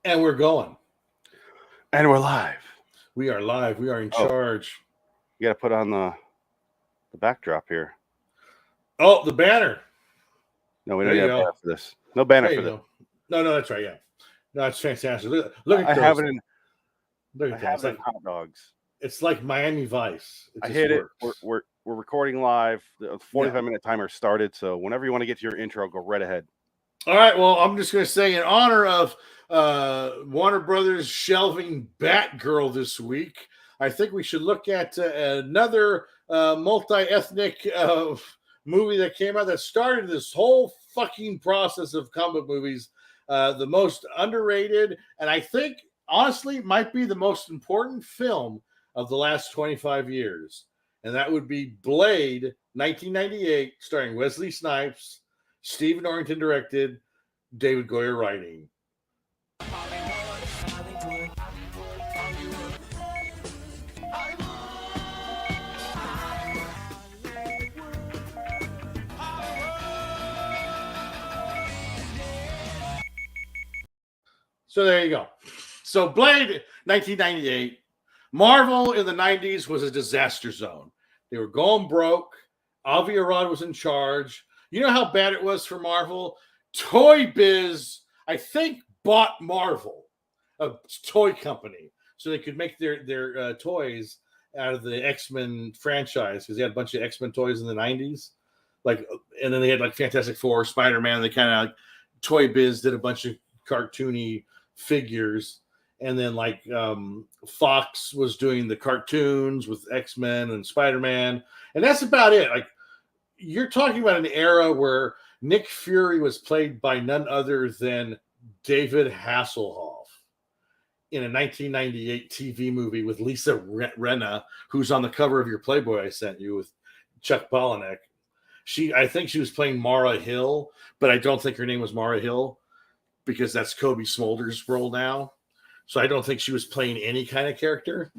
And we're going. And we're live. We are live. We are in charge. You got to put on the backdrop here. Oh, the banner. No, we don't have a banner for this. No banner for this. No, that's right. Yeah. No, that's fantastic. Look at I those. have it in. Look at that. It's like hot dogs. It's like Miami Vice. I hit it. We're recording live. The 45-minute timer started. So whenever you want to get to your intro, go right ahead. All right. Well, I'm just going to say in honor of Warner Brothers shelving Batgirl this week, I think we should look at another multi-ethnic movie that came out that started this whole fucking process of comic movies. The most underrated, and I think honestly might be the most important film of the last 25 years. And that would be Blade, 1998, starring Wesley Snipes, Steve Norrington directed, David Goyer writing. So there you go. So Blade, 1998. Marvel in the 90s was a disaster zone. They were going broke. Avi Arad was in charge. You know how bad it was for Marvel? Toy Biz, I think, bought Marvel, a toy company, so they could make their toys out of the X-Men franchise, because they had a bunch of X-Men toys in the 90s. And then they had like Fantastic Four, Spider-Man. They kind of like Toy Biz did a bunch of cartoony figures, and then Fox was doing the cartoons with X-Men and Spider-Man, and that's about it. Like, you're talking about an era where Nick Fury was played by none other than David Hasselhoff in a 1998 TV movie with Lisa Rinna, who's on the cover of your Playboy I sent you with Chuck Palahniuk. I think she was playing Mara Hill, but I don't think her name was Mara Hill, because that's Kobe Smulders' role now. So I don't think she was playing any kind of character.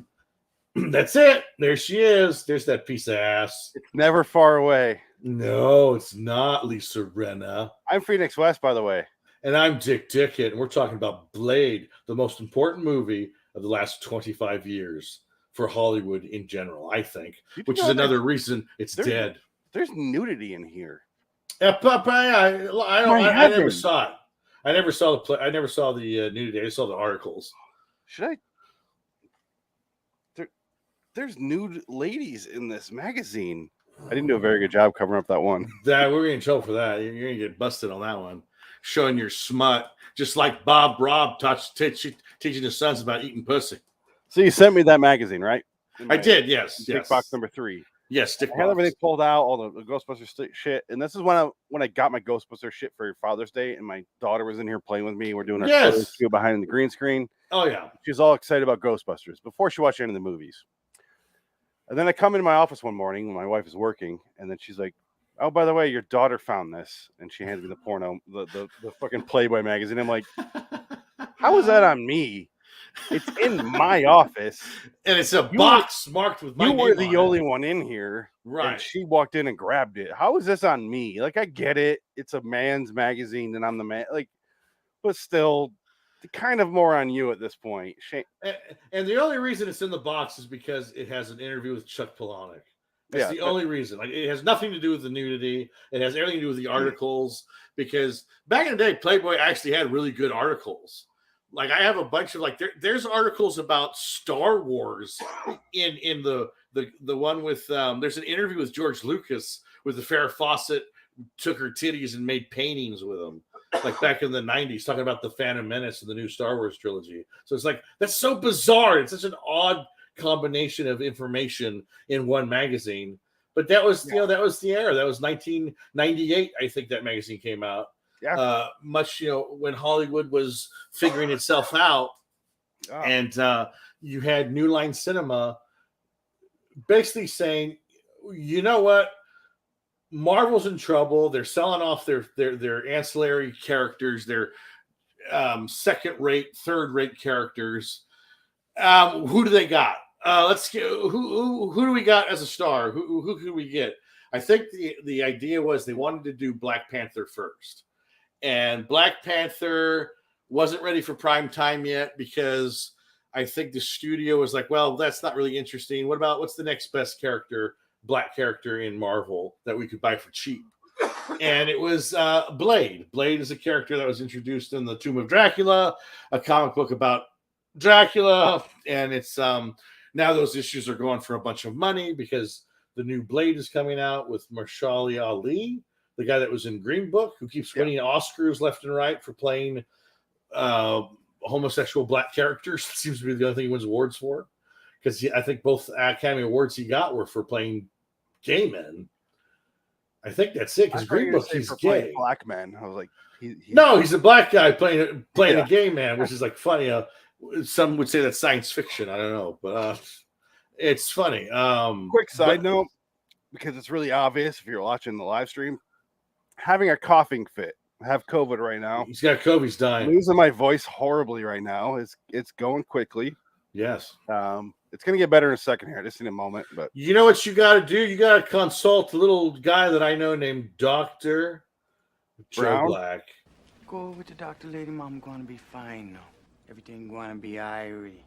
That's it. There she is. There's that piece of ass. It's never far away. No, it's not Lisa Rinna. I'm Phoenix West, by the way. And I'm Dick Dickett, and we're talking about Blade, the most important movie of the last 25 years for Hollywood in general, I think, which is another reason it's dead. There's nudity in here. Yeah, I never saw it. I never saw the play. I never saw the nudity. I just saw the articles. There's nude ladies in this magazine. I didn't do a very good job covering up that one. We're going to get in trouble for that. You're going to get busted on that one. Showing your smut, just like Bob Robb teaching his sons about eating pussy. So you sent me that magazine, right? I did, yes. Dick box number 3. Yes, Dick box. I had everything pulled out, all the Ghostbusters shit. And this is when I got my Ghostbuster shit for Father's Day, and my daughter was in here playing with me. We're doing our photos behind the green screen. Oh, yeah. She was all excited about Ghostbusters before she watched any of the movies. And then I come into my office one morning when my wife is working, and then she's like, "Oh, by the way, your daughter found this," and she hands me the porno, the fucking Playboy magazine. I'm like, "How is that on me? It's in my office, and it's a box marked with my name on it. You were the only one in here, right?" And she walked in and grabbed it. How is this on me? Like, I get it; it's a man's magazine, and I'm the man. Like, but still, kind of more on you at this point. And the only reason it's in the box is because it has an interview with Chuck Palahniuk. That's the only reason. Like, it has nothing to do with the nudity. It has everything to do with the articles. Because back in the day, Playboy actually had really good articles. Like, I have a bunch of there's articles about Star Wars in the one with there's an interview with George Lucas with the Farrah Fawcett took her titties and made paintings with them. Like back in the 90s, talking about the Phantom Menace and the new Star Wars trilogy. So it's like, that's so bizarre. It's such an odd combination of information in one magazine. But that was, that was the era. That was 1998, I think that magazine came out. Yeah. When Hollywood was figuring itself out. Oh. And you had New Line Cinema basically saying, you know what? Marvel's in trouble. They're selling off their ancillary characters, their second-rate, third-rate characters. Who do they got? Let's get who do we got as a star? Who could we get? I think the idea was they wanted to do Black Panther first, and Black Panther wasn't ready for prime time yet because I think the studio was like, well, that's not really interesting. What's the next best character, black character in Marvel that we could buy for cheap? And it was Blade. Blade is a character that was introduced in the Tomb of Dracula, a comic book about Dracula, and it's now those issues are going for a bunch of money because the new Blade is coming out with Mahershala Ali, the guy that was in Green Book, who keeps winning Oscars left and right for playing homosexual black characters. It seems to be the only thing he wins awards for, because I think both Academy Awards he got were for playing gay men. I think that's it. Because Green Book, he's gay. Black men. I was like, no, he's a black guy playing a gay man, which is like funny. Some would say that's science fiction. I don't know, but it's funny. Quick side note, because it's really obvious if you're watching the live stream, having a coughing fit. I have COVID right now. He's got COVID. He's dying. Losing my voice horribly right now. It's going quickly. Yes. It's going to get better in a second here. Just in a moment. But you know what you got to do? You got to consult a little guy that I know named Dr. Joe Black. Go with the doctor, lady. Mom going to be fine now. Everything going to be irie.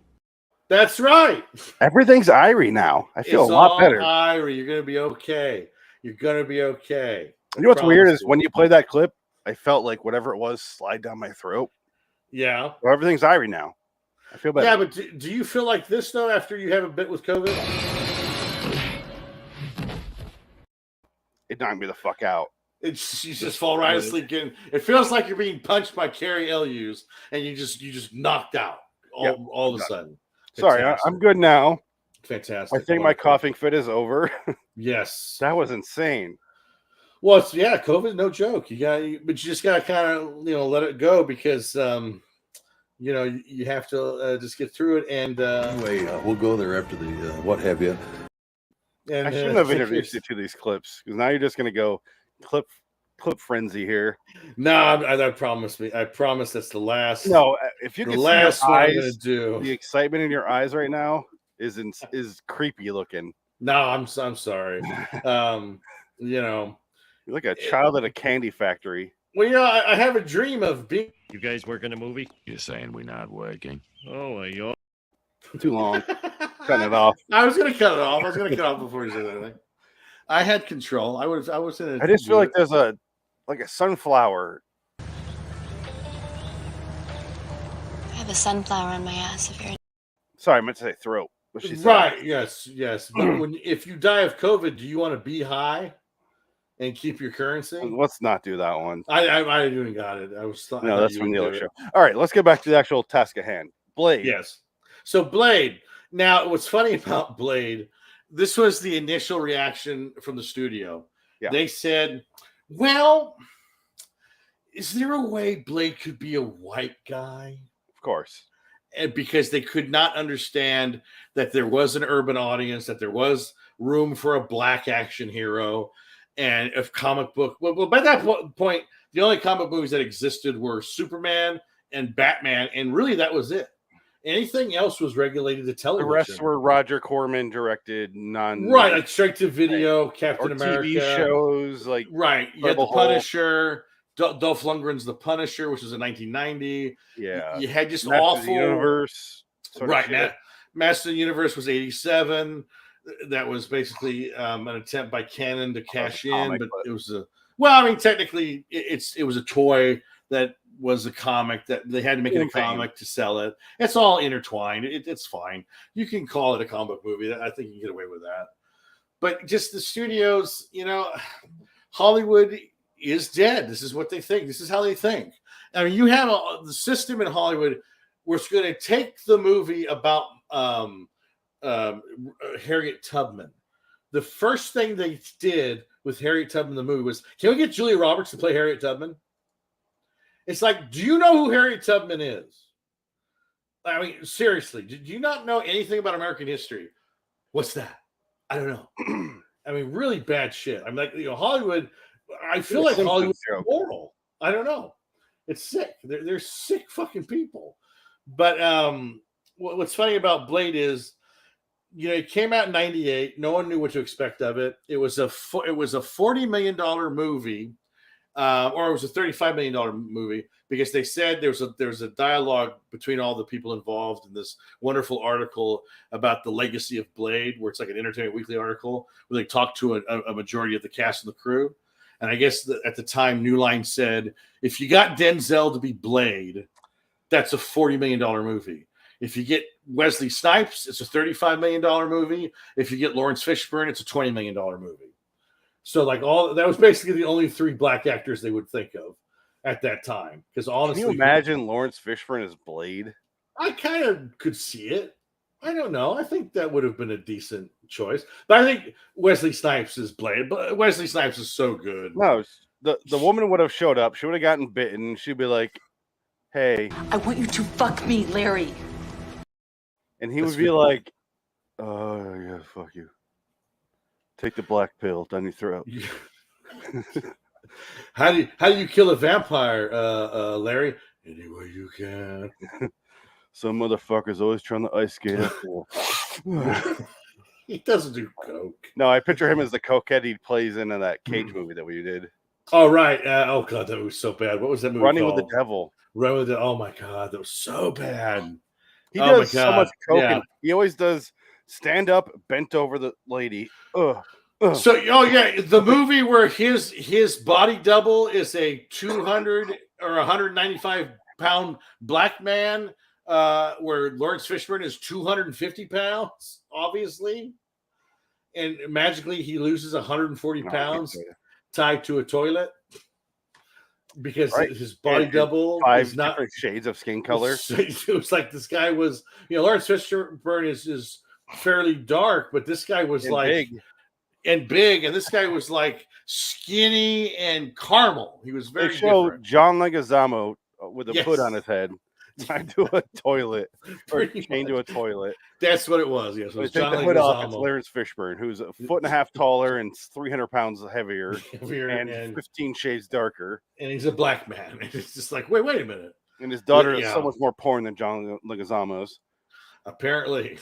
That's right. Everything's irie now. I feel a lot better. Irie. You're going to be okay. You're going to be okay. You know what's weird is when you play that clip, I felt like whatever it was slide down my throat. Yeah. So everything's irie now. I feel better. Yeah, but do you feel like this, though, after you have a bit with COVID? It knocked me the fuck out. You just fall right asleep. It feels like you're being punched by Carrie Elliott, and you just knocked out all of a sudden. Fantastic. Sorry, I'm good now. Fantastic. I think my coughing fit is over. Yes. That was insane. Well, COVID, no joke. But you just got to kind of, let it go because, you have to just get through it. And anyway, we'll go there after the what have you. And I shouldn't have introduced you to these clips because now you're just going to go clip frenzy here. No, I promise that's the last. No, if you can see last your eyes, I'm gonna do. The excitement in your eyes right now is creepy looking. No, I'm sorry. You're like a child at a candy factory. Well, I have a dream of being. You guys working a movie? You're saying we're not working? Oh, you too long. Cut it off. I was gonna cut it off. I was gonna cut off before you said anything. I had control. I was in it. I just feel like there's a sunflower. I have a sunflower on my ass. If you're sorry, I meant to say throat. Right? Yes. But if you die of COVID, do you want to be high and keep your currency? Let's not do that one. I didn't even got it. No, that's from the other show. All right, let's get back to the actual task at hand. Blade. Yes. So Blade. Now, what's funny about Blade? This was the initial reaction from the studio. Yeah. They said, well, is there a way Blade could be a white guy? Of course. And because they could not understand that there was an urban audience, that there was room for a black action hero, and if comic book. Well, by that point, the only comic movies that existed were Superman and Batman, and really that was it. Anything else was regulated to television. The rest were Roger Corman directed, right, like straight to video, right. Captain America, TV shows, like right. You had the Punisher, Dolph Lundgren's The Punisher, which was in 1990. Yeah, you had just Master awful Universe. Right, Master of the Universe was 87. That was basically an attempt by Canon to cash in, but it was technically it was a toy that was a comic that they had to make it a comic to sell it. It's all intertwined. It's fine. You can call it a comic book movie. I think you can get away with that. But just the studios, Hollywood is dead. This is what they think. This is how they think. I mean, you have the system in Hollywood where it's going to take the movie about Harriet Tubman. The first thing they did with Harriet Tubman, the movie, was, can we get Julia Roberts to play Harriet Tubman? It's like, do you know who Harriet Tubman is? I mean, seriously, did you not know anything about American history? What's that? I don't know. I mean, really bad shit. I'm like, Hollywood, I feel like Hollywood's immoral. I don't know. It's sick. They're sick fucking people. But what's funny about Blade is, it came out in 98. No one knew what to expect of it. It was a $40 million movie or it was a $35 million movie because they said there was a dialogue between all the people involved in this wonderful article about the legacy of Blade, where it's like an Entertainment Weekly article where they talked to a majority of the cast and the crew. And I guess at the time, New Line said, if you got Denzel to be Blade, that's a $40 million movie. If you get Wesley Snipes, it's a $35 million movie. If you get Lawrence Fishburne, it's a $20 million movie. So like that was basically the only 3 black actors they would think of at that time. Because honestly, can you imagine Lawrence Fishburne as Blade? I kind of could see it. I don't know. I think that would have been a decent choice. But I think Wesley Snipes is Blade. But Wesley Snipes is so good. No, the woman would have showed up. She would have gotten bitten. She'd be like, "Hey," I want you to fuck me, Larry. and he would be like, "Oh yeah, fuck you. Take the black pill down your throat." How do you kill a vampire, Larry? Any way you can. Some motherfucker's always trying to ice skate. He doesn't do coke. No, I picture him as the cokehead he plays in that Cage movie that we did. Oh right. Oh god, that was so bad. What was that movie Running called? with the Devil. Running with the. Oh my god, that was so bad. He Oh my does so much God. coke. Yeah. And he always does stand up, bent over the lady. Ugh. So, oh yeah, the movie where his body double is a 200 or 195 pound black man, where Lawrence Fishburne is 250 pounds, obviously, and magically he loses 140 pounds tied to a toilet because his body double is not different shades of skin color. It was like this guy was, Lawrence Fishburne is fairly dark, but this guy was like big, and this guy was like skinny and caramel. He was very They show different. John Leguizamo with a Yes. hood on his head tied to a toilet or Pretty chained to a much. toilet. That's what it was. Yes, it So was they take John the hood off. It's Leguizamo. Lawrence Fishburne, who's a foot and a half taller and 300 pounds heavier and 15 shades darker. And he's a black man. And it's just like, wait a minute. And his daughter is Yeah. so much more porn than John Leguizamo's. Apparently,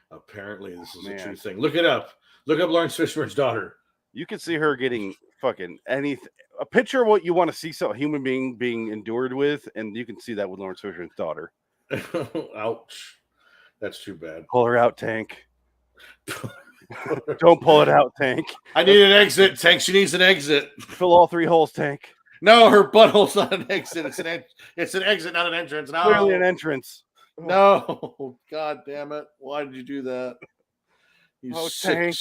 this is a Man. true thing. Look it up. Look up Lawrence Fishburne's daughter. You could see her getting fucking anything. A picture of what you want to see a human being being endured with, and you can see that with Lawrence Fishburne's daughter. Ouch. That's too bad. Pull her out, Tank. Don't pull it out, Tank. I need an exit, Tank. She needs an exit. Fill all 3 holes, Tank. No, her butthole's not an exit. It's an exit, not an entrance. No. Clearly an entrance. No. God damn it. Why did you do that? You Tank.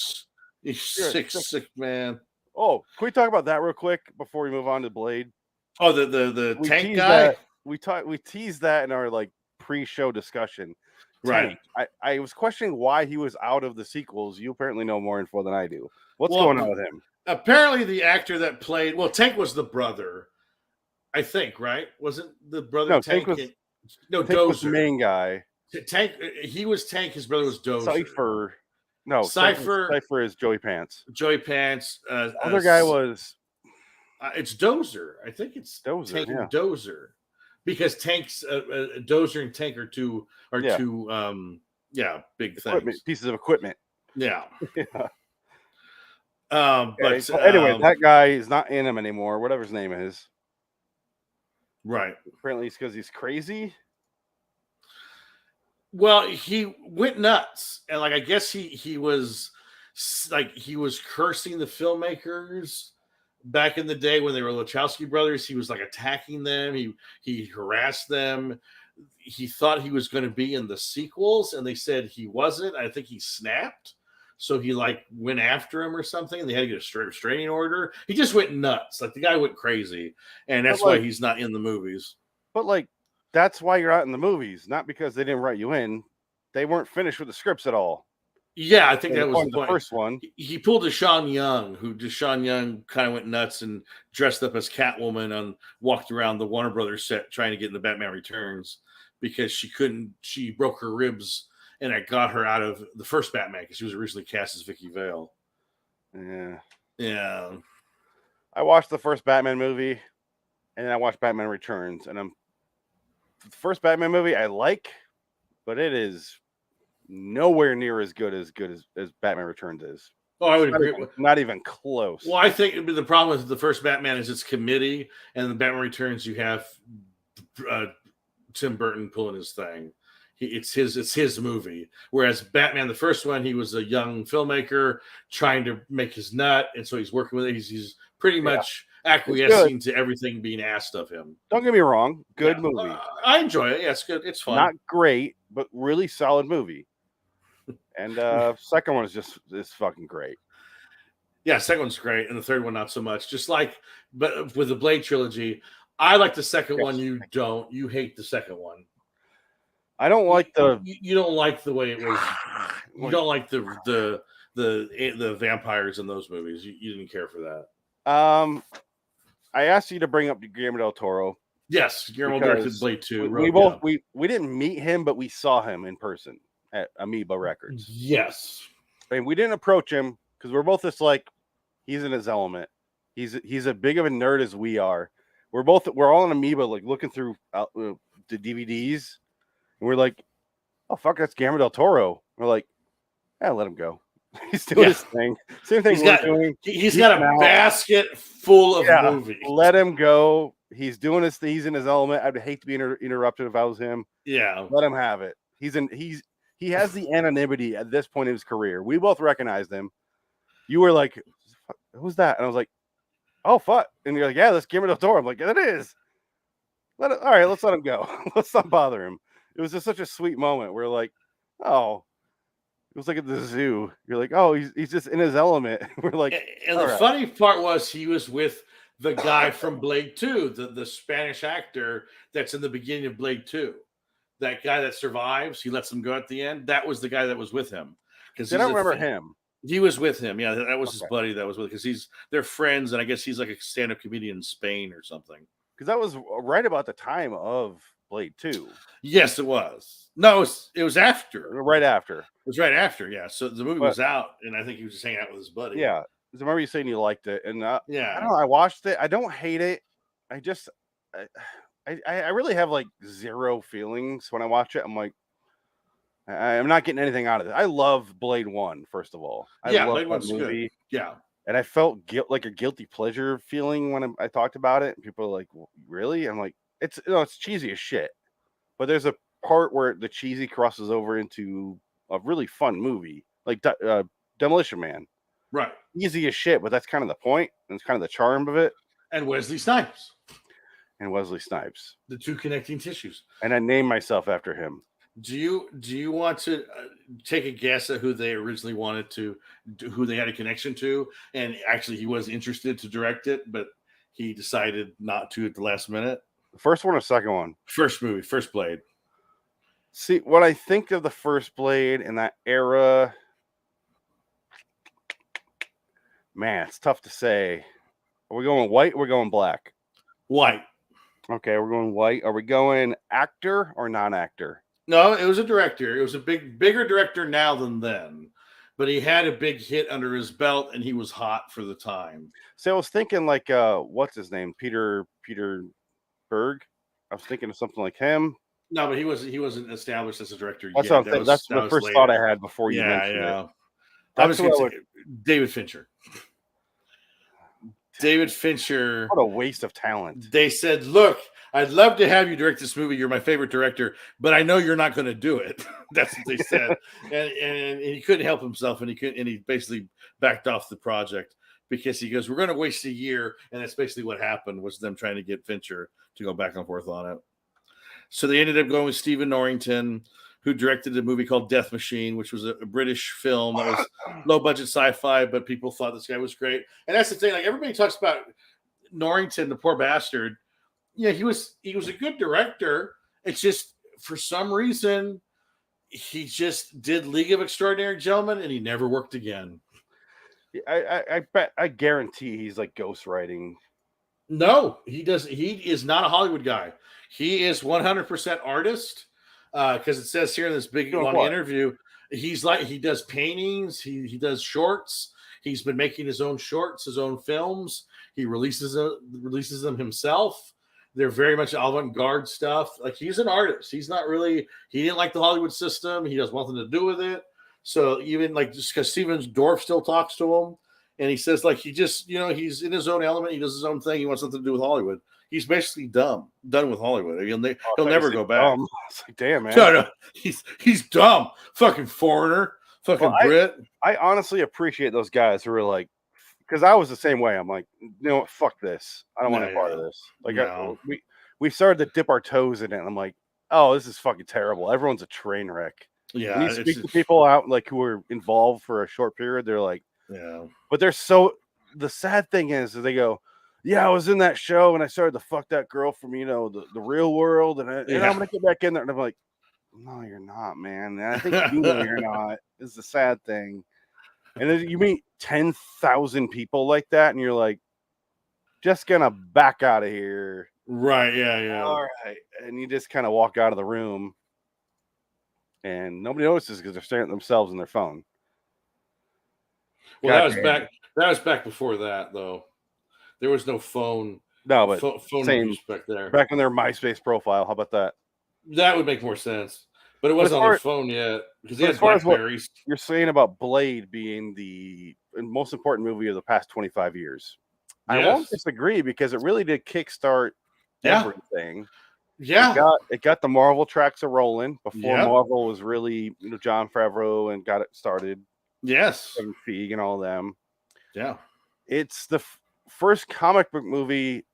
You sick man. Oh, can we talk about that real quick before we move on to Blade? Oh, the We tank teased guy? that- we teased that in our pre-show discussion. Right. Tank. I was questioning why he was out of the sequels. You apparently know more info than I do. What's Well, going on with him? Apparently the actor that played Tank was the brother, I think, right? Wasn't the brother No, Tank? Tank was Dozer. the main guy. Tank, he was Tank, his brother was Dozer. Cypher. No, Cypher is Joey Pants. Joey Pants. The other guy was it's Dozer. I think it's Dozer, Tank yeah. and Dozer. Because Tank's Dozer and Tank are two big things. Pieces of equipment. Yeah. Yeah. But So anyway, that guy is not in him anymore, whatever his name is. right. Apparently it's because he's crazy. Well, he went nuts, and I guess he was cursing the filmmakers back in the day when they were Wachowski brothers. He was attacking them. He harassed them. He thought he was going to be in the sequels, and they said he wasn't. I think he snapped, so he went after him or something, and they had to get a restraining order. He just went nuts. The guy went crazy, and that's why he's not in the movies. But that's why you're out in the movies, not because they didn't write you in. They weren't finished with the scripts at all. Yeah, I think that was the the first one. He pulled Deshaun Young, Deshaun Young kind of went nuts and dressed up as Catwoman and walked around the Warner Brothers set trying to get in the Batman Returns because she broke her ribs, and it got her out of the first Batman because she was originally cast as Vicky Vale. Yeah. Yeah. I watched the first Batman movie, and then I watched Batman Returns, and the first Batman movie I like, but it is nowhere near as good as Batman Returns is. Oh, I would agree. Not even close. Well, I think the problem with the first Batman is it's committee, and the Batman Returns you have Tim Burton pulling his thing. It's his movie. Whereas Batman, the first one, he was a young filmmaker trying to make his nut, and so he's working with it. He's pretty much acquiescing to everything being asked of him. Don't get me wrong, good movie. I enjoy it. Yeah, it's good. It's fun. Not great, but really solid movie. And second one is fucking great. Yeah, second one's great, and the third one not so much. Just like, but with the Blade trilogy, I like the second one. You don't. You hate the second one. I don't like You don't like the way it was. You don't like the vampires in those movies. You didn't care for that. I asked you to bring up Guillermo del Toro. Yes, Guillermo directed Blade 2. We didn't meet him, but we saw him in person at Amoeba Records. Yes, and we didn't approach him because we're both just like, he's in his element. He's a big of a nerd as we are. We're all on Amoeba, like looking through the DVDs, and we're like, oh fuck, that's Guillermo del Toro. We're like, yeah, let him go. He's doing his thing. Same thing doing. He's got a basket full of movies. Let him go. He's doing his thing. He's in his element. I'd hate to be interrupted if I was him. Yeah, let him have it. He has the anonymity at this point in his career. We both recognized him. You were like, who's that? And I was like, oh fuck. And you're like, yeah, that's Guillermo del Toro. I'm like, yeah, it is. All right, let's let him go. Let's not bother him. It was just such a sweet moment. We're like, oh. It was like at the zoo. You're like, oh, he's just in his element. We're like, and the funny part was he was with the guy from Blade 2, the Spanish actor that's in the beginning of Blade 2. That guy that survives, he lets him go at the end. That was the guy that was with him. Because I don't remember him. He was with him. Yeah, that was his buddy that was with, because they're friends, and I guess he's like a stand-up comedian in Spain or something. Because that was right about the time of Blade 2. Yes, it was. No, it was after. Right after. It was right after, yeah. So the movie was out, and I think he was just hanging out with his buddy. Yeah. I remember you saying you liked it. And yeah. I don't know. I watched it. I don't hate it. I really have like zero feelings when I watch it. I'm like, I'm not getting anything out of it. I love Blade 1, first of all. I love Blade 1's movie. Good. Yeah. And I felt like a guilty pleasure feeling when I talked about it. People are like, well, really? I'm like, it's cheesy as shit. But there's a part where the cheesy crosses over into a really fun movie, like Demolition Man. Right. Easy as shit, but that's kind of the point. And it's kind of the charm of it. And Wesley Snipes. The two connecting tissues. And I named myself after him. Do you want to take a guess at who they originally wanted to, who they had a connection to, and actually he was interested to direct it, but he decided not to at the last minute? The first one or second one? First movie, first Blade. See, what I think of the first Blade in that era, man, it's tough to say. Are we going white or are we going black? White. Okay, we're going white. Are we going actor or non-actor? No, it was a director. It was a bigger director now than then. But he had a big hit under his belt, and he was hot for the time. So I was thinking like, what's his name? Peter Berg. I was thinking of something like him. No, but he wasn't established as a director yet. That's the first later. thought I had before you mentioned it. I was going to say David Fincher. David Fincher. What a waste of talent. They said, look, I'd love to have you direct this movie. You're my favorite director, but I know you're not going to do it. That's what they said. and he couldn't help himself, and he basically backed off the project because he goes, we're going to waste a year. And that's basically what happened, was them trying to get Fincher to go back and forth on it. So they ended up going with Stephen Norrington, who directed a movie called Death Machine, which was a British film that was low-budget sci-fi, but people thought this guy was great. And that's the thing. Like, everybody talks about Norrington, the poor bastard. Yeah, he was a good director. It's just, for some reason, he just did League of Extraordinary Gentlemen, and he never worked again. I guarantee he's like ghostwriting. No, he does. He is not a Hollywood guy. He is 100% artist. Because it says here in this big long interview, he does paintings, he does shorts. He's been making his own shorts, his own films. He releases them himself. They're very much avant-garde stuff. Like, he's an artist. He didn't like the Hollywood system. He has nothing to do with it. So even like just because Steven Dorff still talks to him, and he says like he just he's in his own element. He does his own thing. He wants nothing to do with Hollywood. He's basically done with Hollywood. He'll never go back. It's like, damn, man. No, he's dumb. Fucking foreigner. Fucking Brit. I honestly appreciate those guys who are like, because I was the same way. I'm like, fuck this. I don't want to be part of this. Like, we started to dip our toes in it. And I'm like, oh, this is fucking terrible. Everyone's a train wreck. Yeah. When you speak to people out like who were involved for a short period, they're like, yeah. But the sad thing is they go, yeah, I was in that show and I started to fuck that girl from, the real world. And I'm going to get back in there. And I'm like, no, you're not, man. And I think you're not. This is the sad thing. And then you meet 10,000 people like that, and you're like, just gonna back out of here. Right, yeah. All right. And you just kind of walk out of the room, and nobody notices because they're staring at themselves in their phone. Well, that was back before that, though. There was no phone. No, but phone same back there. Back in their MySpace profile. How about that? That would make more sense. But it wasn't on their phone yet because they had Blackberries. You're saying about Blade being the most important movie of the past 25 years. Yes. I won't disagree because it really did kickstart everything. Yeah. It got the Marvel tracks a rolling before Marvel was really, John Favreau and got it started. Yes. Kevin Feige and all of them. Yeah. It's the first comic book movie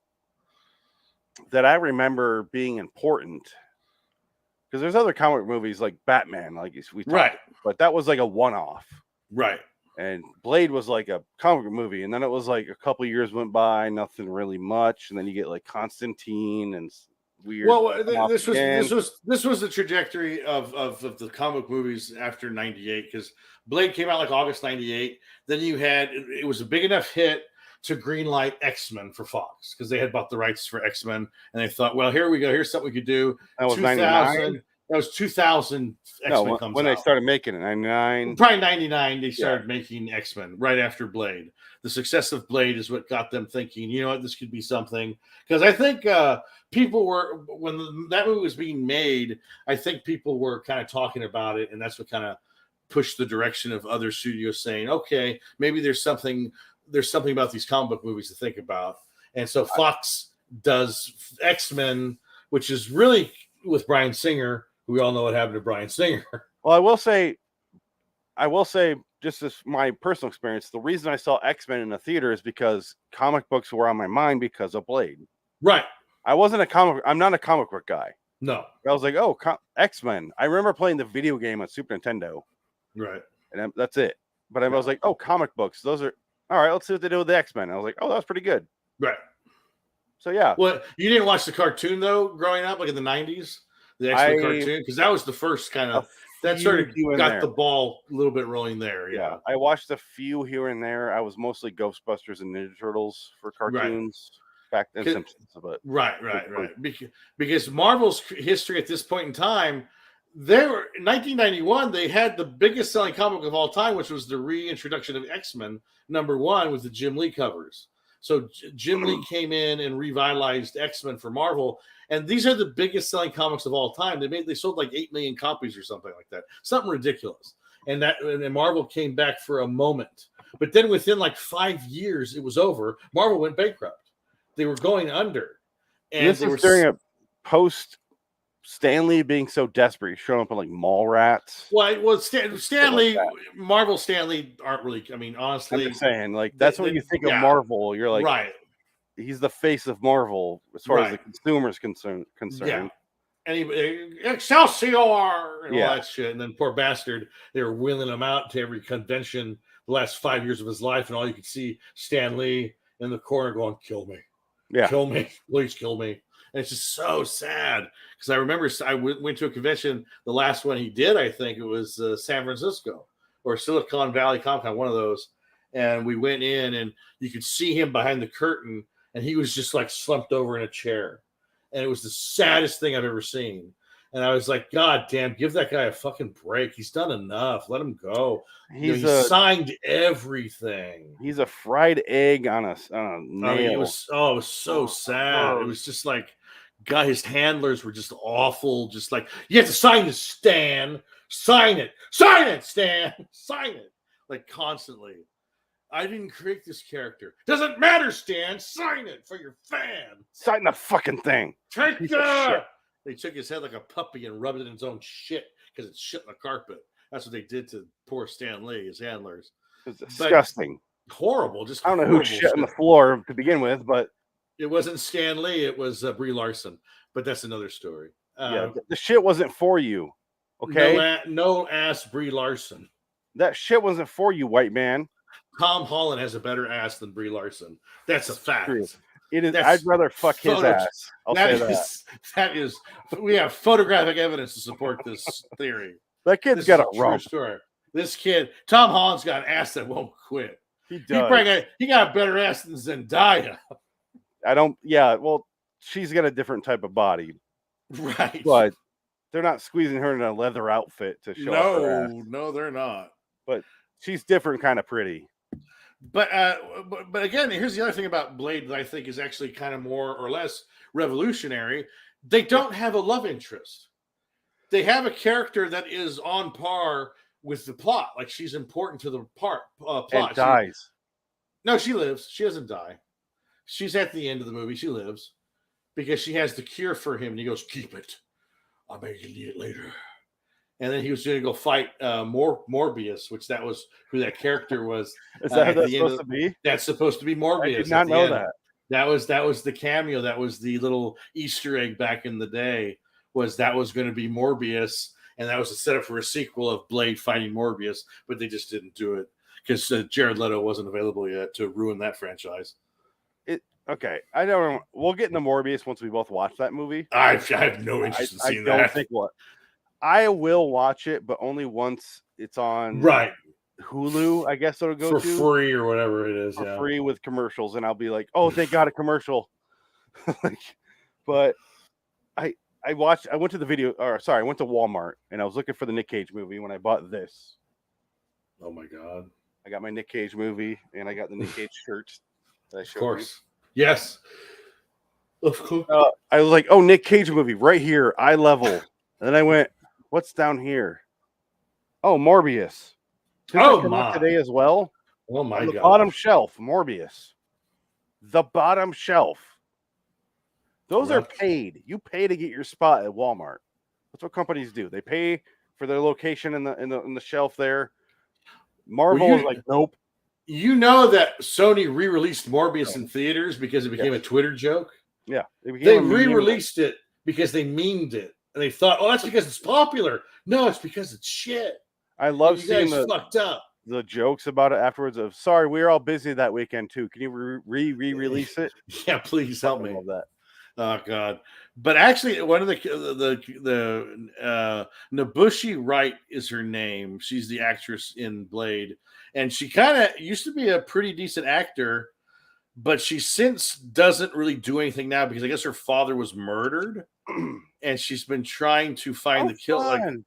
that I remember being important. Because there's other comic movies like Batman, like we talked, right, but that was like a one-off, right? And Blade was like a comic book movie, and then it was like a couple years went by, nothing really much, and then you get like Constantine and weird. Well, this was the trajectory of the comic movies after '98 because Blade came out like August '98. Then it was a big enough hit to greenlight X-Men for Fox because they had bought the rights for X-Men and they thought, well, here we go. Here's something we could do. That was 99. That was 2000. X-Men comes when out. They started making it, 99. Probably 99. They started making X-Men right after Blade. The success of Blade is what got them thinking, you know what, this could be something. Because I think people were, when that movie was being made, I think people were kind of talking about it, and that's what kind of pushed the direction of other studios saying, okay, maybe there's something about these comic book movies to think about. And so Fox does X-Men, which is really with Bryan Singer. We all know what happened to Bryan Singer. Well, I will say, just as my personal experience, the reason I saw X-Men in the theater is because comic books were on my mind because of Blade. Right. I'm not a comic book guy. No. I was like, oh, X-Men. I remember playing the video game on Super Nintendo. Right. And that's it. But I was like, oh, comic books. Those are, all right, let's see what they do with the X-Men. I was like, oh, that was pretty good. Right. So, yeah. Well, you didn't watch the cartoon, though, growing up, like in the 90s? The X-Men cartoon? Because that was the first kind of, that sort of got the ball a little bit rolling there. Yeah. I watched a few here and there. I was mostly Ghostbusters and Ninja Turtles for cartoons. Back then, Simpsons. But right. Because Marvel's history at this point in time, in 1991, they had the biggest selling comic of all time, which was the reintroduction of X-Men #1 with the Jim Lee covers. So Jim Lee came in and revitalized X-Men for Marvel, and these are the biggest selling comics of all time. They sold like 8 million copies or something like that, something ridiculous. And Marvel came back for a moment, but then within like 5 years, it was over. Marvel went bankrupt. They were going under, and this was during a post Stanley being so desperate, showing up in like mall rats. Well, Stanley, Marvel Stanley aren't really. I mean, honestly, I'm just saying, like that's when you think of Marvel. You're like, right? He's the face of Marvel as far as the consumer's concerned. Yeah. Excelsior and all that shit. And then poor bastard, they were wheeling him out to every convention the last 5 years of his life, and all you could see Stan Lee in the corner going, "Kill me, kill me, please kill me." And it's just so sad because I remember I went to a convention, the last one he did, I think it was San Francisco or Silicon Valley Comic Con, one of those. And we went in and you could see him behind the curtain and he was just like slumped over in a chair. And it was the saddest thing I've ever seen. And I was like, God damn, give that guy a fucking break. He's done enough. Let him go. He signed everything. He's a fried egg on a nail. I mean, it was so sad. It was just like, His handlers were just awful. Just like, you have to sign this, Stan. Sign it, Stan. Sign it, like constantly. I didn't create this character. Doesn't matter, Stan. Sign it for your fans. Sign the fucking thing. Take Piece of that. shit. They took his head like a puppy and rubbed it in his own shit because it's shit in the carpet. That's what they did to poor Stan Lee, his handlers. It was disgusting. Horrible. Just I don't know who shit on the floor to begin with, but it wasn't Stan Lee. It was Brie Larson. But that's another story. yeah, the shit wasn't for you. Okay, no ass Brie Larson. that shit wasn't for you, white man. Tom Holland has a better ass than Brie Larson. That's a fact. True. It is. That's I'd rather fuck his ass. I'll say that. That is. We have photographic evidence to support this theory. That kid's This got is a true rump. story. This kid, Tom Holland's got an ass that won't quit. He does. He got a better ass than Zendaya. I don't. Yeah. Well, she's got a different type of body, Right. but they're not squeezing her in a leather outfit to show off her ass. No, they're not. But she's different, kind of pretty. But again, here's the other thing about Blade that I think is actually kind of more or less revolutionary. They don't have a love interest. They have a character that is on par with the plot. Like, she's important to the plot. And dies. No, she lives. She doesn't die. She's at the end of the movie. She lives because she has the cure for him. And he goes, keep it. I bet you need it later. And then he was going to go fight Morbius, which that was who that character was. Is that who that's supposed to be? That's supposed to be Morbius. I did not know that. That was the cameo. That was the little Easter egg back in the day. That was going to be Morbius, and that was a setup for a sequel of Blade fighting Morbius, but they just didn't do it because Jared Leto wasn't available yet to ruin that franchise. Okay, I don't. We'll get into Morbius once we both watch that movie. I have no interest in seeing that. I don't think what. I will watch it, but only once it's on Hulu. I guess it'll go for free or whatever it is. For free with commercials, and I'll be like, "Oh, they got a commercial." But I went to I went to Walmart and I was looking for the Nick Cage movie when I bought this. Oh my god! I got my Nick Cage movie and I got the Nick Cage shirt. Of course, yes. Of course. I was like, "Oh, Nick Cage movie right here, eye level." And then I went, "What's down here?" Oh, Morbius. Oh my! Today as well. Oh my god! Bottom shelf, Morbius. The bottom shelf. Those are paid. You pay to get your spot at Walmart. That's what companies do. They pay for their location in the shelf there. Marvel is like, nope. You know that Sony re-released Morbius in theaters because it became a Twitter joke? Yeah. They re-released it because they memed it. And they thought, oh, that's because it's popular. No, it's because it's shit. I love seeing fucked up. The jokes about it afterwards of, sorry, we were all busy that weekend too. Can you re-release it? Yeah, please help me. I love that. Oh God! But actually, one of the Nabushi Wright is her name. She's the actress in Blade, and she kind of used to be a pretty decent actor, but she since doesn't really do anything now because I guess her father was murdered, and she's been trying to find the killer.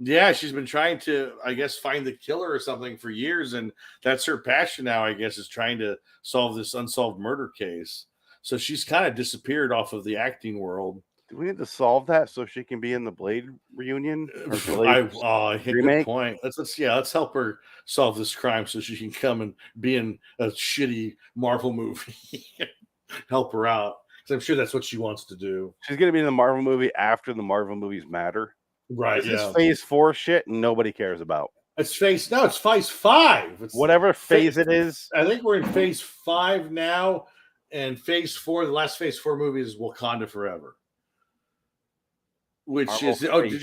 Yeah, she's been trying to, I guess, find the killer or something for years, and that's her passion now. I guess is trying to solve this unsolved murder case. So she's kind of disappeared off of the acting world. Do we need to solve that so she can be in the Blade reunion? Good point. Let's help her solve this crime so she can come and be in a shitty Marvel movie. Help her out because I'm sure that's what she wants to do. She's gonna be in the Marvel movie after the Marvel movies matter. Right? This is Phase 4 shit, and nobody cares about. It's Phase 5. It's whatever phase it is. I think we're in Phase 5 now. And Phase 4, the last Phase 4 movie is Wakanda Forever. Which Marvel is did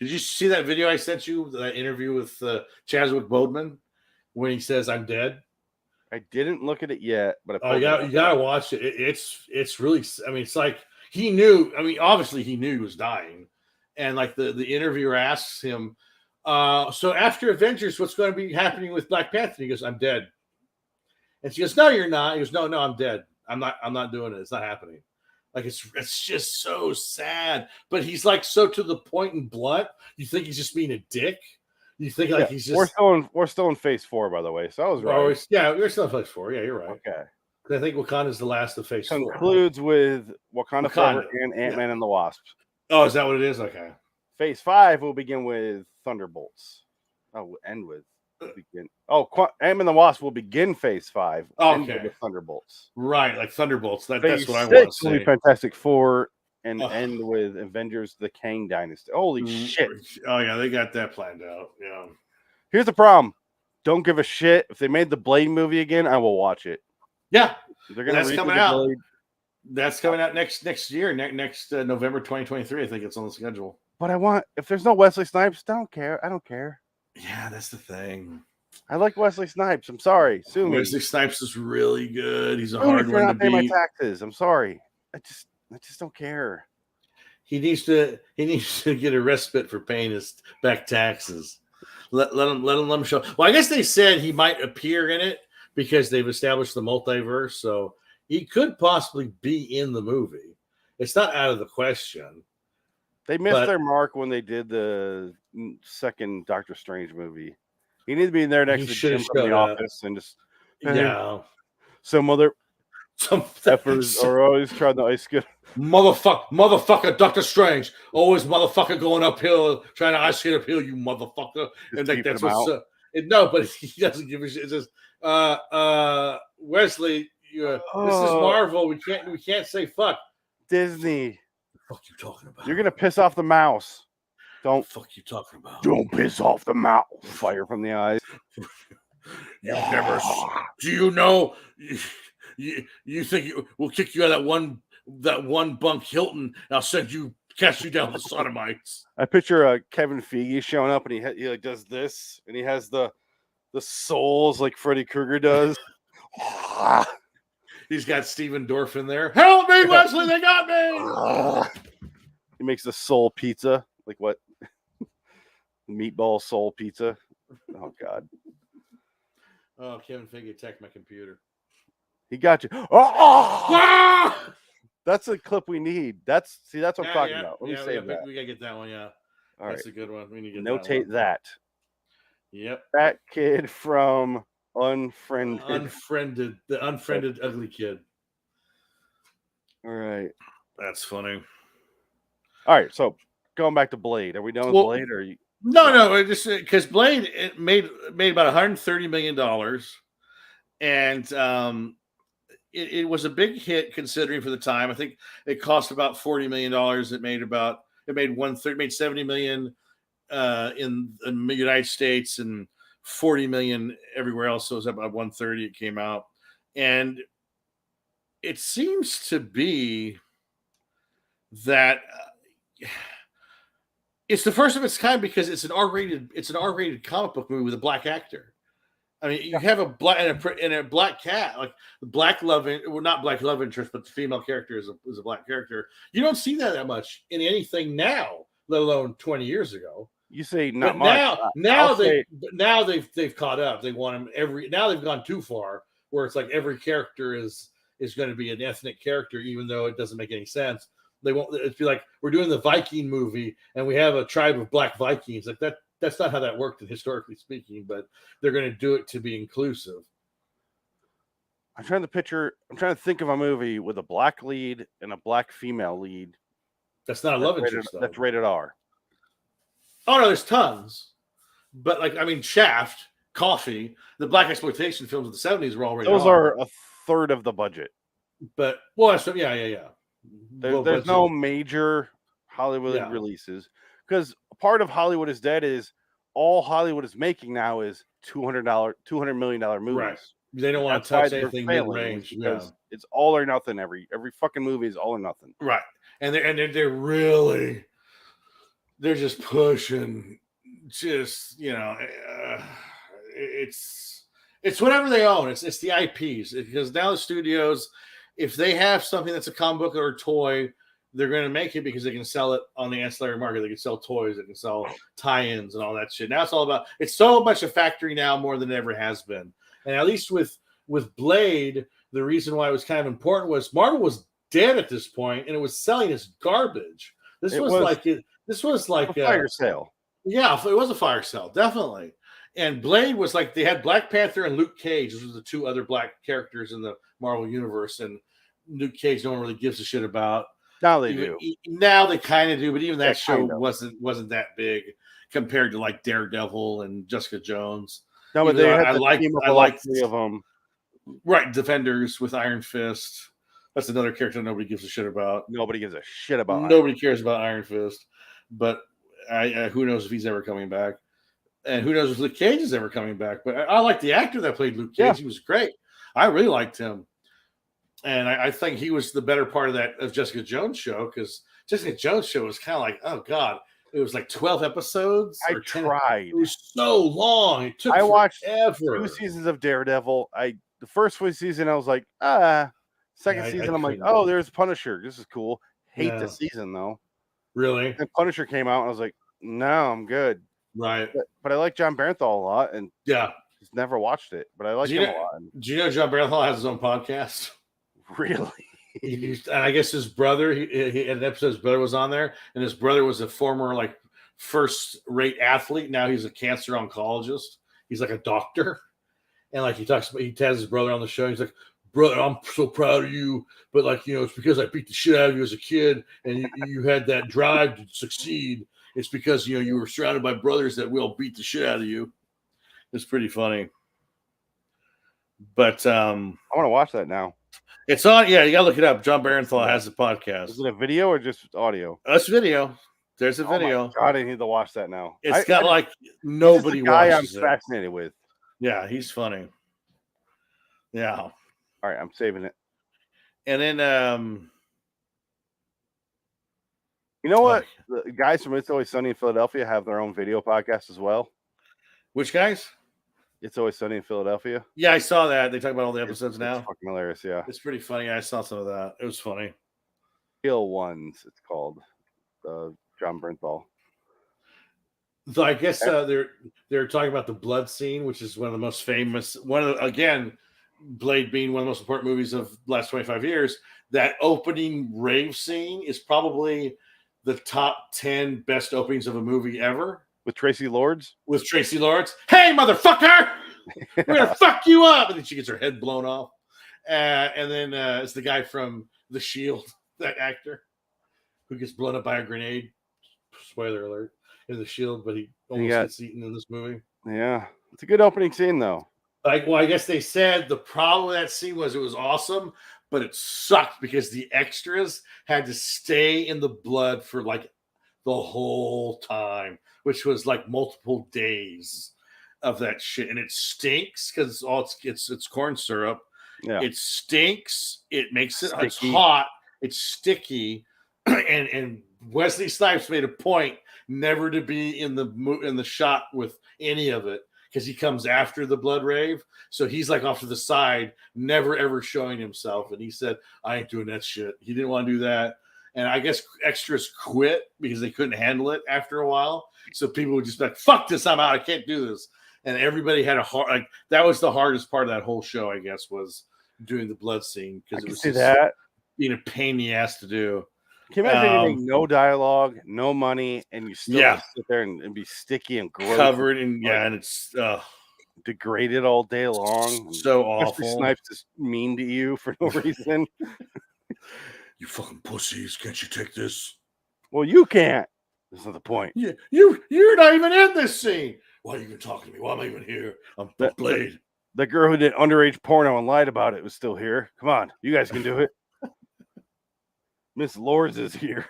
you see that video I sent you, that interview with Chadwick Boseman when he says I'm dead? I didn't look at it yet, but you gotta watch it. It's really, I mean, it's like he knew, obviously he knew he was dying. And like the interviewer asks him, so after Avengers, what's going to be happening with Black Panther? And he goes, I'm dead. And she goes, no, you're not. He goes, no, I'm dead. I'm not doing it. It's not happening. Like it's just so sad. But he's like so to the point and blunt. You think he's just being a dick. You think he's just. We're still in Phase 4, by the way. So I was right. Yeah, we're still in Phase 4. Yeah, you're right. Okay. I think Wakanda is the last of Phase 4. concludes with Wakanda Forever and Ant-Man and the Wasp. Oh, is that what it is? Okay. Phase 5 will begin with Thunderbolts. Oh, will end with begin. Oh, Ant-Man and the Wasp will begin Phase 5. End Okay. with Oh, Thunderbolts. Right, like Thunderbolts. That's Phase what I 6 want to will be see. Fantastic Four and Ugh. end with Avengers: The Kang Dynasty. Holy shit! Oh yeah, they got that planned out. Yeah. Here's the problem. Don't give a shit. If they made the Blade movie again, I will watch it. Yeah. They're gonna That's reboot coming the out. Blade. That's coming out next year, next November 2023. I think it's on the schedule. But if there's no Wesley Snipes, I don't care. Yeah, that's the thing. I like Wesley Snipes. I'm sorry. Sue me. Wesley Snipes is really good. He's a Sue me hard if you're one to not paying my beat. taxes. I'm sorry. I just don't care. He needs to get a respite for paying his back taxes. Let him show. Well, I guess they said he might appear in it because they've established the multiverse, so he could possibly be in the movie. It's not out of the question. They missed their mark when they did the second Doctor Strange movie. He needed to be in there next to Jim from The Office and just some effers are always trying to ice skate. Motherfucker, Doctor Strange, always motherfucker going uphill, trying to ice skate uphill, you motherfucker. Just and that's what's no, but he doesn't give a shit. It says, Wesley, this is Marvel. We can't say fuck. Disney. What the fuck you talking about? You're gonna piss off the mouse. Don't fuck you talking about. Don't piss off the mouse. Fire from the eyes. You never. Do you know? You think we'll kick you out of that one bunk Hilton? And I'll cast you down the sodomites. I picture Kevin Feige showing up and he like does this and he has the souls like Freddy Krueger does. He's got Steven Dorff in there. Help me, Wesley! They got me. He makes the soul pizza. Like what? Meatball soul pizza. Oh God. Oh, Kevin Feige attacked my computer. He got you. Oh! That's a clip we need. That's what I'm talking about. Let me save that. We gotta get that one. Yeah. All That's right. a good one. We need to get notate that. Yep. That kid from Unfriended. The unfriended ugly kid. All right. That's funny. All right. So going back to Blade. Are we done with Blade? Or are you? No. Just because Blade made about $130 million, and it was a big hit considering for the time. I think it cost about $40 million. It made 70 million in the United States and 40 million everywhere else. So it was about 130. It came out, and it seems to be that it's the first of its kind because it's an R-rated comic book movie with a black actor. I mean, you have a black and a black cat, like not black love interest, but the female character is a black character. You don't see that much in anything now, let alone 20 years ago. You say not much. Now they've caught up. They want them now they've gone too far where it's like every character is going to be an ethnic character, even though it doesn't make any sense. They won't. It'd be like we're doing the Viking movie and we have a tribe of black Vikings. Like that. That's not how that worked, historically speaking. But they're going to do it to be inclusive. I'm trying to think of a movie with a black lead and a black female lead. That's not a love interest. That's rated R. Oh no, there's tons. But Shaft, Coffee, the black exploitation films of the 70s were all rated R. Those are a third of the budget. But yeah. There's no major Hollywood releases because part of Hollywood is dead is all Hollywood is making now is $200 million movies. Right. They don't want to touch anything mid-range because it's all or nothing. Every fucking movie is all or nothing. Right. And they're really just pushing it's whatever they own. It's the IPs because now the studios, if they have something that's a comic book or a toy, they're going to make it because they can sell it on the ancillary market. They can sell toys, they can sell tie-ins and all that shit. Now it's so much a factory now more than it ever has been. And at least with Blade, the reason why it was kind of important was Marvel was dead at this point and it was selling as garbage. This was like a fire sale. Yeah, it was a fire sale, definitely. And Blade was like they had Black Panther and Luke Cage. Those were the two other black characters in the Marvel universe, and Luke Cage no one really gives a shit about. Now they do. Now they kind of do, but even that show kind of. wasn't that big compared to like Daredevil and Jessica Jones. No, but Even they though had I to like team up I all like three of them. Right, Defenders with Iron Fist. That's another character nobody gives a shit about. Nobody gives a shit about. Nobody cares about Iron Fist, but who knows if he's ever coming back, and who knows if Luke Cage is ever coming back. But I like the actor that played Luke Cage. Yeah. He was great. I really liked him, and I think he was the better part of Jessica Jones show, because Jessica Jones show was kind of like, oh god, it was like 12 episodes. I or 10. tried. It was so long. It took I watched forever. 2 seasons of Daredevil. The first season I was like, Second Yeah, season I'm like, couldn't. oh, there's Punisher. This is cool. Hate Yeah. the season though. Really? And Punisher came out and I was like, no, I'm good. Right. But I like John Bernthal a lot, and Yeah. he's never watched it, but I like Do him you a lot. Do you know John Bernthal has his own podcast? Really? And I guess his brother, he an episode his brother was on there, and his brother was a former like first-rate athlete. Now he's a cancer oncologist. He's like a doctor, and like he has his brother on the show. He's like, brother, I'm so proud of you, but like, you know, it's because I beat the shit out of you as a kid, and you had that drive to succeed. It's because, you know, you were surrounded by brothers that will beat the shit out of you. It's pretty funny. But I want to watch that now. it's on. Yeah, you gotta look it up. John Bernthal has a podcast. Is it a video or just audio? That's video. There's a video. Oh my God, I need to watch that now. It's got like This nobody is the guy I'm watches it. fascinated with. Yeah, he's funny. Yeah. All right, I'm saving it. And then You know what? The guys from It's Always Sunny in Philadelphia have their own video podcast as well. which guys? It's Always Sunny in Philadelphia. Yeah, I saw that. They talk about all the episodes It's now. fucking hilarious, yeah. It's pretty funny. I saw some of that. It was funny. Real Ones, it's called. John Bernthal. So I guess they're talking about the blood scene, which is one of the most famous. Blade being one of the most important movies of the last 25 years. That opening rave scene is probably the top 10 best openings of a movie ever. With Tracy Lords? With Tracy Lords. Hey, motherfucker! We're gonna fuck you up, and then she gets her head blown off. And then it's the guy from The Shield, that actor, who gets blown up by a grenade. Spoiler alert! In The Shield, but he almost gets eaten in this movie. Yeah, it's a good opening scene though. I guess they said the problem with that scene was it was awesome, but it sucked because the extras had to stay in the blood for like the whole time, which was like multiple days of that shit, and it stinks because it's corn syrup. Yeah, It stinks. It makes it it's Sticky. hot. It's sticky, and Wesley Snipes made a point never to be in the shot with any of it because he comes after the blood rave, so he's like off to the side, never ever showing himself. And he said, "I ain't doing that shit." He didn't want to do that. And I guess extras quit because they couldn't handle it after a while. So people would just be like, fuck this, I'm out. I can't do this. And everybody had that was the hardest part of that whole show, I guess, was doing the blood scene. Because it was see that being a pain in the ass to do. Can you imagine getting no dialogue, no money, and you still have to sit there and be sticky and gross, covered in and it's degraded all day long. So Wesley awful. Snipes is mean to you for no reason. You fucking pussies, can't you take this? Well, you can't. That's not the point. Yeah, you're not even in this scene. Why are you even talking to me? Why am I even here? I'm Blade. The girl who did underage porno and lied about it was still here. Come on, you guys can do it. Miss Lords is here.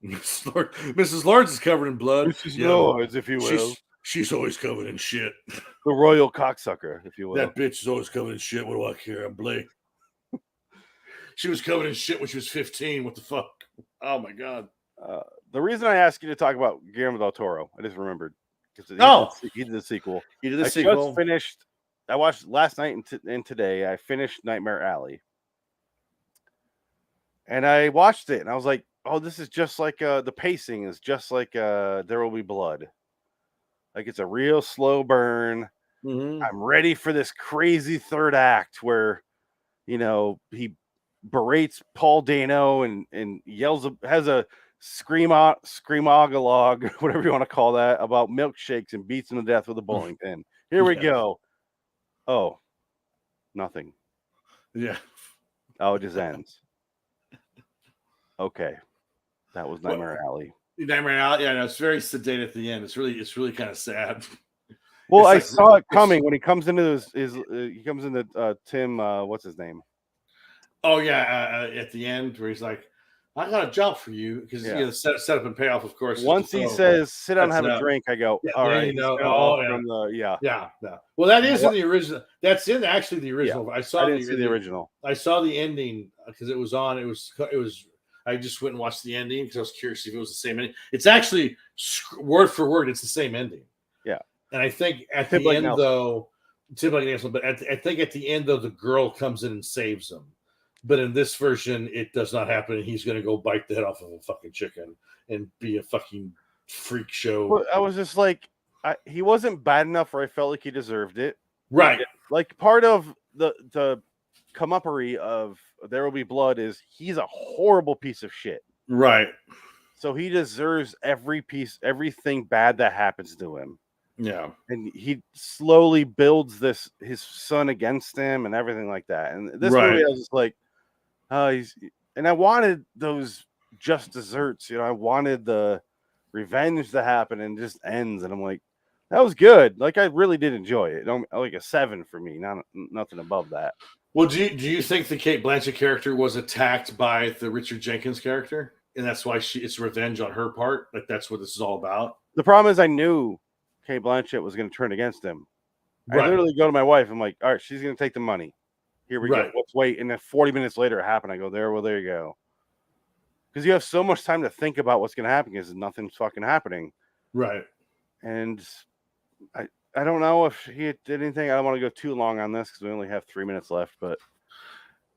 Mrs. Lawrence is covered in blood. Mrs. Lords, if you will. She's always covered in shit. The royal cocksucker, if you will. That bitch is always covered in shit. What do I care? I'm Blake. She was covered in shit when she was 15. What the fuck? Oh my god. The reason I asked you to talk about Guillermo del Toro, I just remembered. He did the sequel. He did the I sequel. just finished. I watched last night and today. I finished Nightmare Alley, and I watched it, and I was like, "Oh, this is just like the pacing is just like There Will Be Blood. Like it's a real slow burn. Mm-hmm. I'm ready for this crazy third act where, you know, he berates Paul Dano and yells, has a screamologue, whatever you want to call that, about milkshakes and beats him to death with a bowling pin. Here we Yeah. go. Oh, nothing. Yeah. Oh, it just ends. Okay. That was Nightmare Alley. Nightmare Alley. Yeah, no, it's very sedate at the end. It's really kind of sad. Well, I It's like- saw it coming when he comes into he comes into Tim, what's his name? Oh yeah, at the end where he's like, "I got a job for you," because Yeah. you know, the setup and payoff, of course. is Once to he throw- says, sit down and That's have a enough. drink, I go, Yeah, all then right. you know, he's gonna oh, offer yeah. him the, yeah. Yeah. Well, that is What- in the original. That's in actually the original. I saw I didn't see the original. I saw the ending because it was on. It was. I just went and watched the ending because I was curious if it was the same ending. It's actually word for word. It's the same ending. Yeah. And I think at Tim the like end Nelson. though, Tim like Nelson, but I think at the end though, the girl comes in and saves him. But in this version, it does not happen. And he's going to go bite the head off of a fucking chicken and be a fucking freak show. Well, I was just like, he wasn't bad enough where I felt like he deserved it. Right. Like part of the come-uppery of There Will Be Blood is he's a horrible piece of shit. Right. So he deserves everything bad that happens to him. Yeah. And he slowly builds his son against him and everything like that. And this Right. movie, I was just like, and I wanted those just desserts, I wanted the revenge to happen and it just ends. And I'm like, that was good. Like I really did enjoy it. Like a 7 for me, nothing above that. Well, do you think the Cate Blanchett character was attacked by the Richard Jenkins character, and that's why it's revenge on her part? Like that's what this is all about. The problem is I knew Cate Blanchett was going to turn against him. Right. I literally go to my wife. I'm like, all right, she's going to take the money. Here we Right. go. Let's wait. And then 40 minutes later, it happened. I go, there you go. Because you have so much time to think about what's going to happen because nothing's fucking happening. Right. And I don't know if he did anything. I don't want to go too long on this because we only have 3 minutes left. But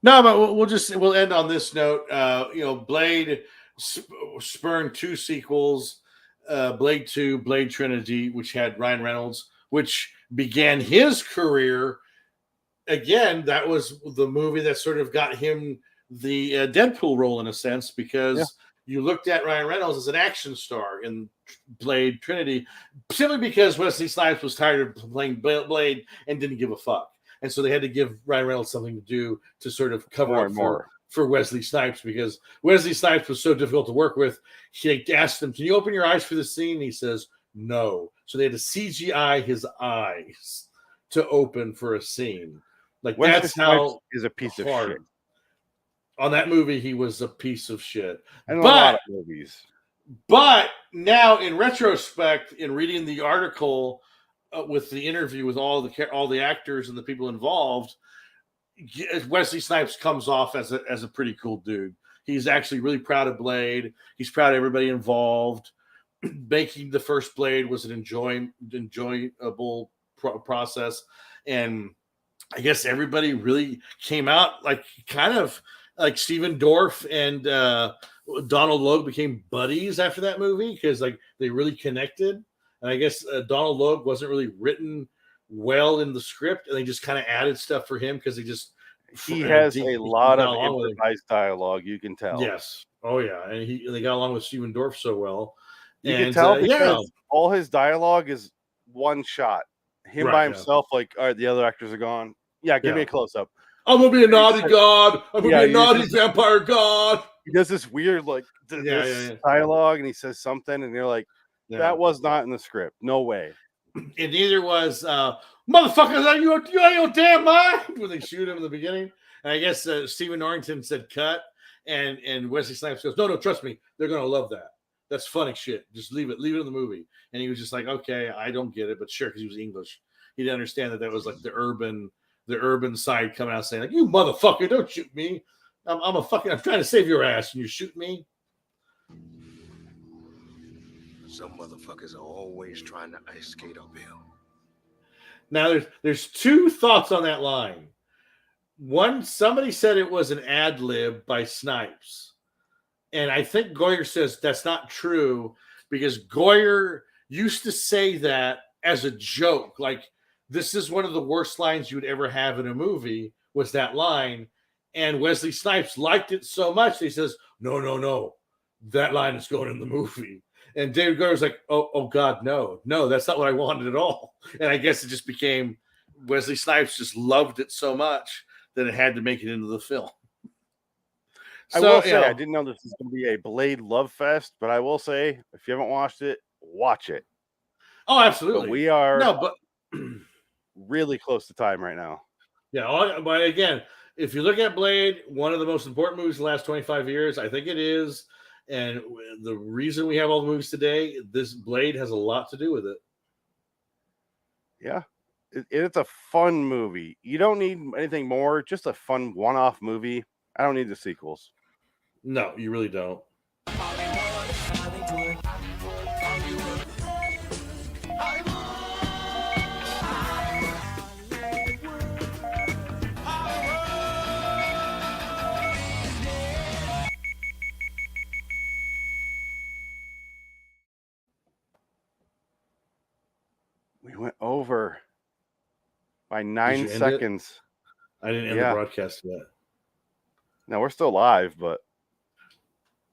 No, but we'll end on this note. Blade spurned 2 sequels, Blade 2, Blade Trinity, which had Ryan Reynolds, which began his career. Again, that was the movie that sort of got him the Deadpool role in a sense, because you looked at Ryan Reynolds as an action star in Blade Trinity, simply because Wesley Snipes was tired of playing Blade and didn't give a fuck. And so they had to give Ryan Reynolds something to do to sort of cover More up and more. for Wesley Snipes, because Wesley Snipes was so difficult to work with. He asked him, "Can you open your eyes for the scene?" And he says, "No." So they had to CGI his eyes to open for a scene. Like Wesley that's Snipes how is a piece of hard. shit. On that movie, he was a piece of shit. And a lot of But movies. but now, in retrospect, in reading the article with the interview with all the actors and the people involved, Wesley Snipes comes off as a pretty cool dude. He's actually really proud of Blade. He's proud of everybody involved. Making the first Blade was an enjoyable process, and I guess everybody really came out like kind of like Steven Dorff and Donald Logue became buddies after that movie because like they really connected. And I guess Donald Logue wasn't really written well in the script, and they just kind of added stuff for him because He has a lot of along with him. improvised dialogue, you can tell. Yes. Oh yeah, and they got along with Steven Dorff so well. You And, can tell yeah. because all his dialogue is one shot. Him Right, by yeah. himself, like, all right, the other actors are gone. Yeah, give me Yeah. a close up. I'm gonna be a naughty god. I'm gonna Yeah, be a naughty he's vampire god. He does this weird, like, Yeah. dialogue, and he says something, and you're like, Yeah. that was not in the script. No way. And neither was motherfuckers. Are you out of your damn mind when they shoot him in the beginning? And I guess Stephen Norrington said cut, and Wesley Snipes goes, no, trust me, they're gonna love that. That's funny shit. Just leave it in the movie. And he was just like, okay, I don't get it, but sure, because he was English. He didn't understand that was like the urban side coming out saying like, you motherfucker, don't shoot me. I'm trying to save your ass, and you shoot me. Some motherfuckers are always trying to ice skate uphill. Now there's 2 thoughts on that line. One, somebody said it was an ad lib by Snipes. And I think Goyer says that's not true because Goyer used to say that as a joke. Like, this is one of the worst lines you would ever have in a movie, was that line. And Wesley Snipes liked it so much, he says, no, that line is going in the movie. And David Gordon was like, oh God, no, that's not what I wanted at all. And I guess it just became Wesley Snipes just loved it so much that it had to make it into the film. I will say, I didn't know this was going to be a Blade love fest, but I will say, if you haven't watched it, watch it. Oh, absolutely. But we are really close to time right now. Yeah, but again, if you look at Blade, one of the most important movies in the last 25 years, I think it is. And the reason we have all the movies today, this Blade has a lot to do with it. Yeah. It's a fun movie. You don't need anything more, just a fun one-off movie. I don't need the sequels. No, you really don't. We went over by 9 seconds. I didn't end the broadcast yet. No, we're still live, but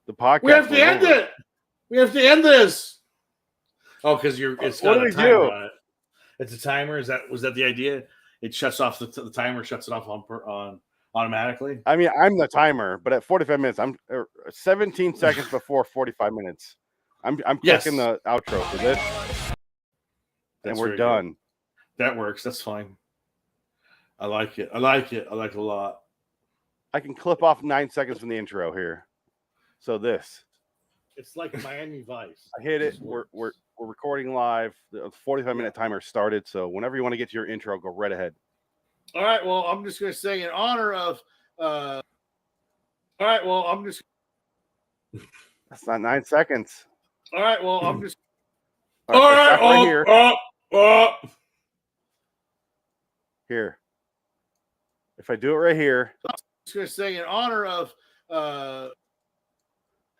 the podcast. We have to end it. We have to end this. Oh, because it's got a timer on it. It's a timer. Was that the idea? It shuts off the timer, shuts it off on automatically. I mean, I'm the timer, but at 45 minutes, I'm 17 seconds before 45 minutes. I'm clicking the outro for this, and we're done. Good. That works. That's fine. I like it. I like it a lot. I can clip off 9 seconds from the intro here. So this. It's like Miami Vice. I hit it. We're recording live. The 45-minute timer started. So whenever you want to get to your intro, go right ahead. All right. Well, I'm just going to say in honor of. All right. Well, I'm just. That's not 9 seconds. All right. Well, I'm just. All right. Right here. Here. If I do it right here. I'm just going to say in honor of.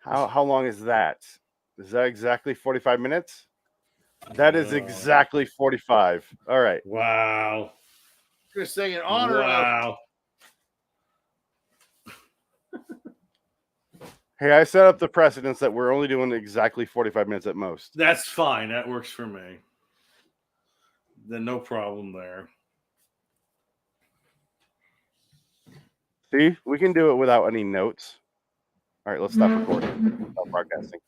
How long is that? Is that exactly 45 minutes? That is exactly 45. All right. Wow. I'm going to say in honor of. Hey, I set up the precedence that we're only doing exactly 45 minutes at most. That's fine. That works for me. Then no problem there. See, we can do it without any notes. All right, let's stop recording. Stop broadcasting.